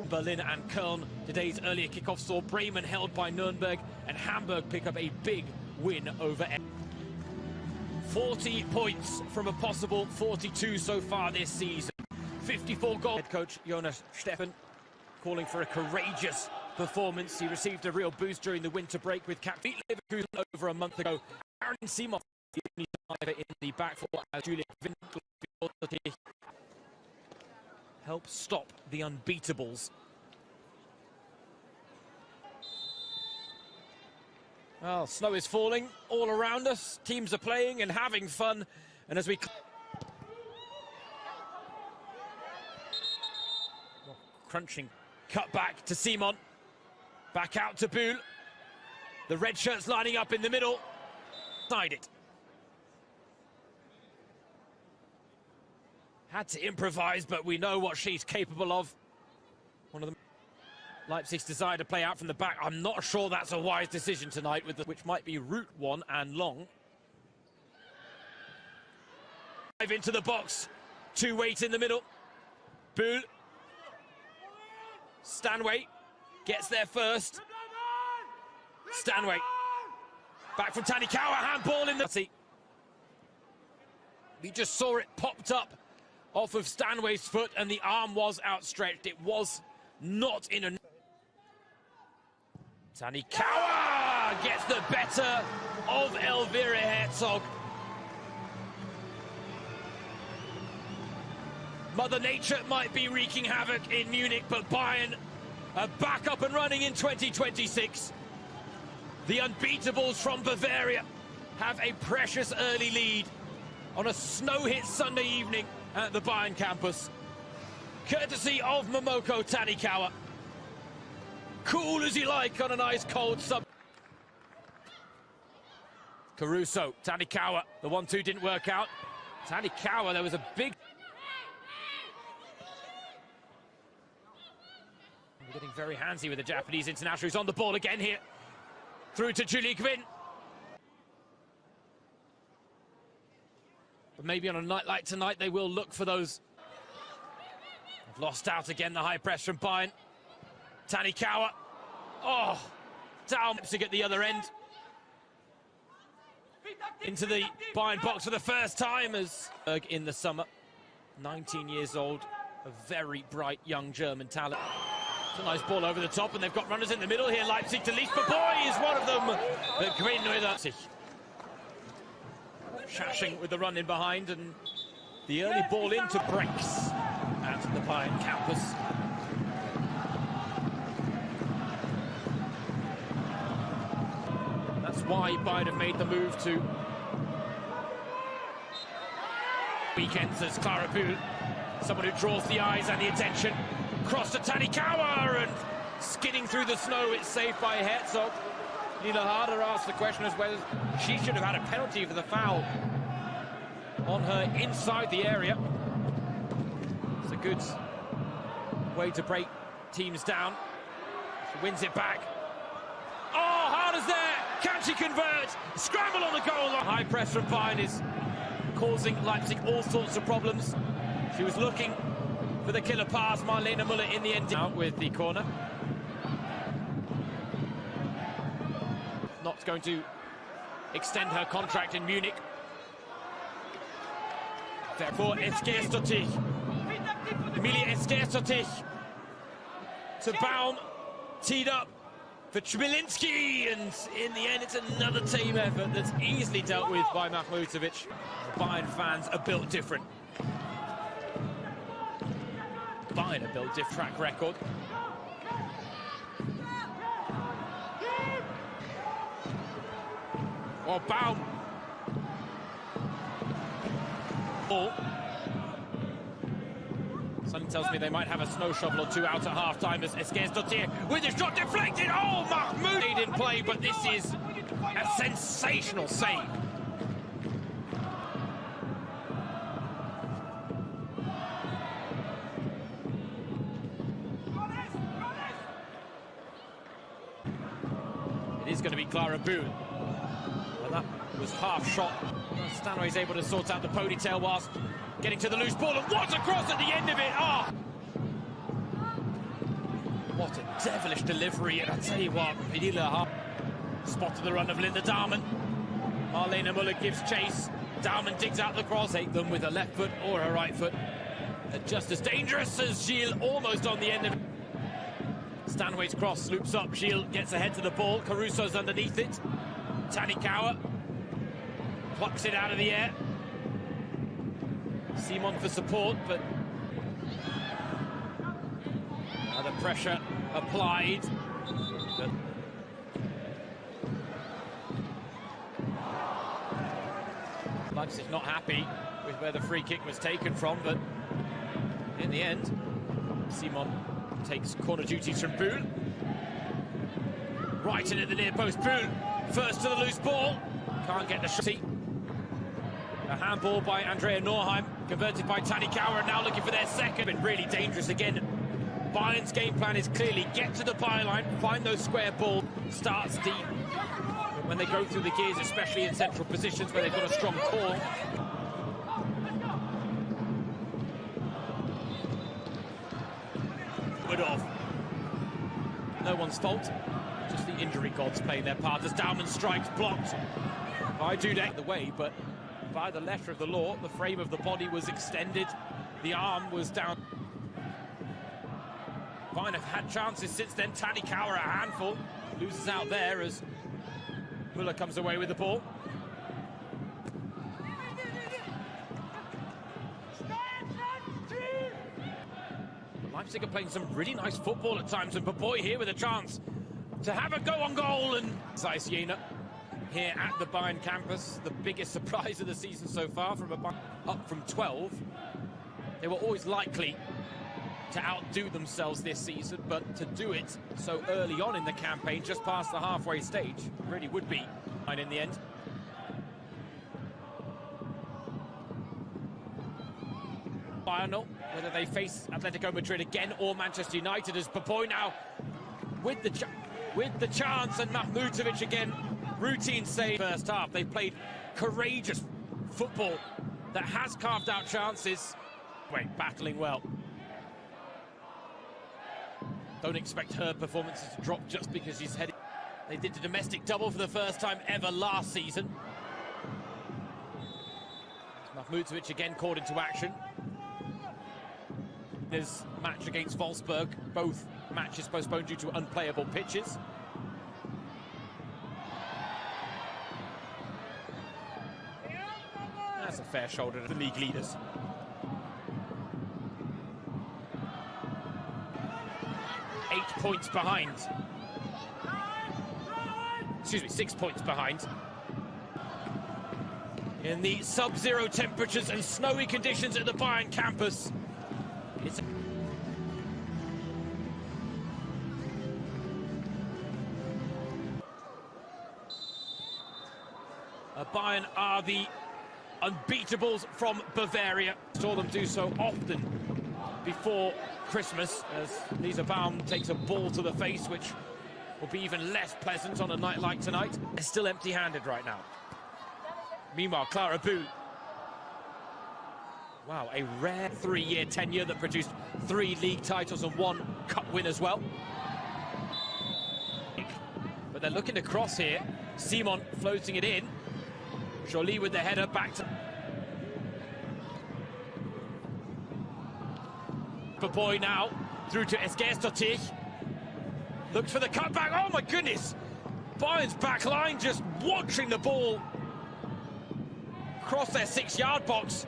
Berlin and Köln. Today's earlier kickoff saw Bremen held by Nuremberg and Hamburg pick up a big win over 40 points from a possible 42 so far this season. 54 goals. Head coach Jonas Steffen calling for a courageous performance. He received a real boost during the winter break with captain Leverkusen over a month ago. Aaron Simon, the only driver in the back four, as Julian Winkel help stop the unbeatables. Well, snow is falling all around us. Teams are playing and having fun. And as we... crunching cut back to Simon. Back out to Bühl. The red shirts lining up in the middle. Side it. Had to improvise, but we know what she's capable of. One of them. Leipzig's desire to play out from the back. I'm not sure that's a wise decision tonight, with which might be route one and long. Dive into the box. Two weight in the middle. Bühl. Stanway gets there first. Stanway. Back from Tanikawa. Handball in the... We just saw it popped up off of Stanway's foot and the arm was outstretched. It was not in a... Tanikawa gets the better of Elvira Herzog. Mother Nature might be wreaking havoc in Munich, but Bayern are back up and running in 2026. The unbeatables from Bavaria have a precious early lead on a snow-hit Sunday evening at the Bayern campus, courtesy of Momoko Tanikawa. Cool as you like on an ice-cold sub. Caruso, Tanikawa, the 1-2 didn't work out. Tanikawa, there was a big... We're getting very handsy with the Japanese international who's on the ball again here. Through to Julie Gwynn. But maybe on a night like tonight, they will look for those. They've lost out again, the high press from Bayern. Tanikawa. Oh, down Leipzig at the other end. Into the Bayern box for the first time as in the summer. 19 years old, a very bright young German talent. It's a nice ball over the top, and they've got runners in the middle here. Leipzig to Leach, but boy is one of them. But Gwynn with a... Shashing with the run in behind, and the early ball into breaks at the Bayern campus. That's why Bayern have made the move to weekends as Clara Bühl, someone who draws the eyes and the attention. Cross to Tanikawa and skidding through the snow. It's saved by Herzog. Nina Harder asked the question as whether she should have had a penalty for the foul on her inside the area. It's a good way to break teams down. She wins it back. Oh, Harder's there. Can she convert? Scramble on the goal. High press from Bayern is causing Leipzig all sorts of problems. She was looking for the killer pass. Marlene Muller in the end out with the corner. Not going to extend her contract in Munich. Therefore, Esquerstotich. Emilia Esquerstotich to Baum. Teed up for Chmielewski, and in the end, it's another team effort that's easily dealt with by Mahmutovic. Bayern fans are built different. Bayern are built different track record. Oh, Baum. Ball. Something tells me they might have a snow shovel or two out at half-time as Esquerstottir with his shot deflected. Oh, Mahmoud in play, but this is a sensational save. It is going to be Clara Bühl. Well, that was half shot. Stanway's able to sort out the ponytail whilst getting to the loose ball, and what a cross at the end of it! Ah! What a devilish delivery, and I tell you what, Vidila spotted the run of Linda Dahlmann. Marlene Muller gives chase. Dahlmann digs out the cross, take them with her left foot or her right foot. And just as dangerous as Gilles, almost on the end of it. Stanway's cross loops up, Gilles gets ahead to the ball, Caruso's underneath it. Tanikawa plucks it out of the air. Simon for support, but the pressure applied. But Leipzig not happy with where the free kick was taken from, but in the end, Simon takes corner duties from Buhl. Right in at the near post, Buhl first to the loose ball, can't get the shot. A handball by Andrea Norheim, converted by Tanikawa, and now looking for their second. Been really dangerous again. Bayern's game plan is clearly get to the byline, find those square balls, starts deep. But when they go through the gears, especially in central positions where they've got a strong core. Woodorf. No one's fault, just the injury gods playing their part as Dahlmann strikes, blocked by Dudek the way, but by the letter of the law, the frame of the body was extended, the arm was down. Bayern have had chances since then. Tanikawa a handful, loses out there as Muller comes away with the ball. Leipzig are playing some really nice football at times, and Boboy here with a chance to have a go on goal, and Siena here at the Bayern campus, the biggest surprise of the season so far, from up from 12. They were always likely to outdo themselves this season, but to do it so early on in the campaign, just past the halfway stage, really would be fine in the end. Bayern, whether they face Atletico Madrid again or Manchester United, as Boboy now with the chance, and Mahmutovic again, routine save first half. They've played courageous football that has carved out chances. Wait, battling well. Don't expect her performances to drop just because she's heading. They did the domestic double for the first time ever last season. Mahmutovic again called into action. His match against Wolfsburg, both matches postponed due to unplayable pitches. That's a fair shoulder to the league leaders. Points behind. Excuse me, 6 points behind. In the sub-zero temperatures and snowy conditions at the Bayern campus. Bayern are the unbeatables from Bavaria. Saw them do so often before Christmas, as Lisa Baum takes a ball to the face, which will be even less pleasant on a night like tonight. They're still empty-handed right now. Meanwhile, Clara Buhl. Wow, a rare 3-year tenure that produced 3 league titles and 1 cup win as well. But they're looking to cross here. Simon floating it in. Jolie with the header back to Boboy now, through to Esgerstotich. Looks for the cutback. Oh my goodness! Bayern's back line just watching the ball cross their 6-yard box.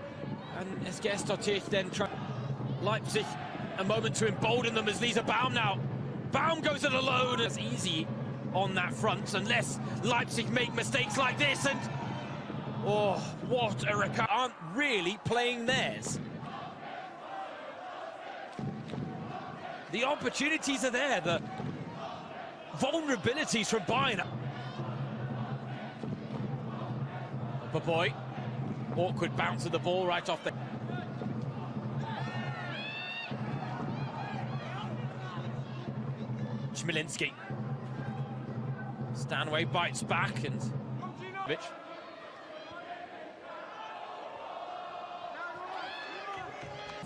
And Esgerstotich then Leipzig a moment to embolden them as Lisa Baum now. Baum goes it alone. It's easy on that front unless Leipzig make mistakes like this, and oh, what a recovery. Aren't really playing theirs. The opportunities are there, the vulnerabilities from Bayern. Boboy, awkward bounce of the ball right off the... Chmielewski. Stanway bites back, and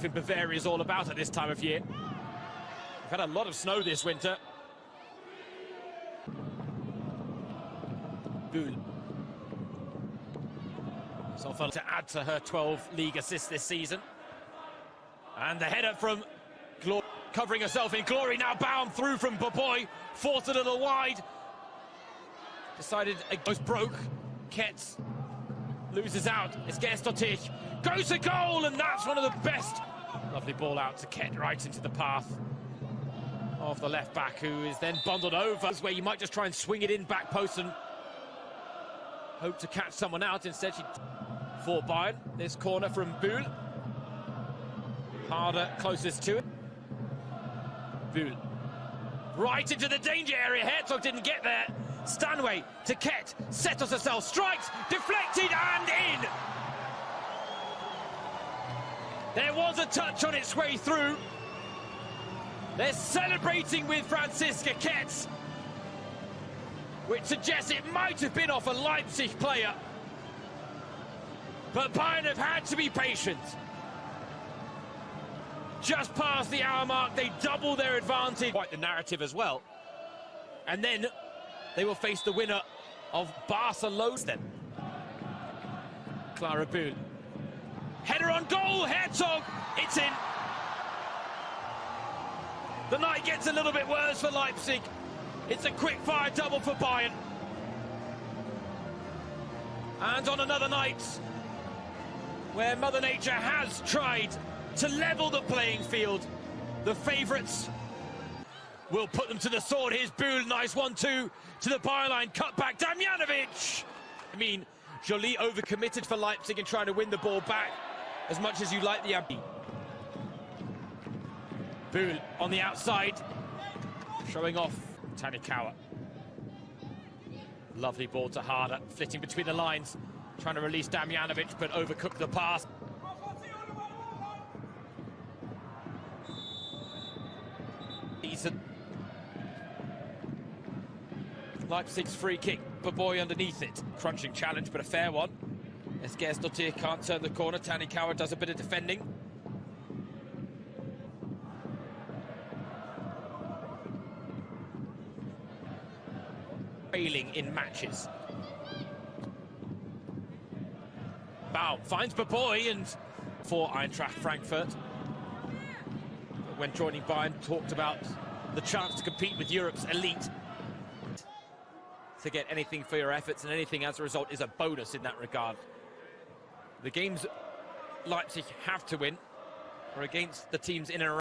In Bavaria is all about at this time of year. We've had a lot of snow this winter. Buhl. Sofa to add to her 12 league assists this season. And the header from Glory, covering herself in glory, now bound through from Boboy, forced a little wide. Decided it goes broke. Ketz loses out. It's Gerstotich. Goes to goal, and that's one of the best. Lovely ball out to Ket, right into the path of the left back, who is then bundled over. Where you might just try and swing it in back post and hope to catch someone out. Instead, she for Bayern. This corner from Buhl. Harder closest to it. Buhl. Right into the danger area. Herzog didn't get there. Stanway to Ket. Settles herself. Strikes. Deflected and in. There was a touch on its way through. They're celebrating with Franziska Ketz, which suggests it might have been off a Leipzig player. But Bayern have had to be patient. Just past the hour mark, they double their advantage. Quite the narrative as well. And then they will face the winner of Barcelona then. Clara Buhl. Header on goal, Herzog, it's in. The night gets a little bit worse for Leipzig. It's a quick-fire double for Bayern. And on another night where Mother Nature has tried to level the playing field, the favourites will put them to the sword. Here's Buhl, nice 1-2 to the byline, cut back, Damjanovic. I mean, Jolie overcommitted for Leipzig and trying to win the ball back as much as you like the Abbey. Buhl on the outside, showing off Tanikawa. Lovely ball to Harder, flitting between the lines, trying to release Damjanovic, but overcooked the pass. Leipzig's free kick, Boboy underneath it. Crunching challenge, but a fair one. Gerstottir can't turn the corner. Tanikawa does a bit of defending. Failing in matches. Baum finds Boboy and for Eintracht Frankfurt. When joining Bayern, talked about the chance to compete with Europe's elite. To get anything for your efforts, and anything as a result is a bonus in that regard. The games Leipzig have to win are against the teams in and around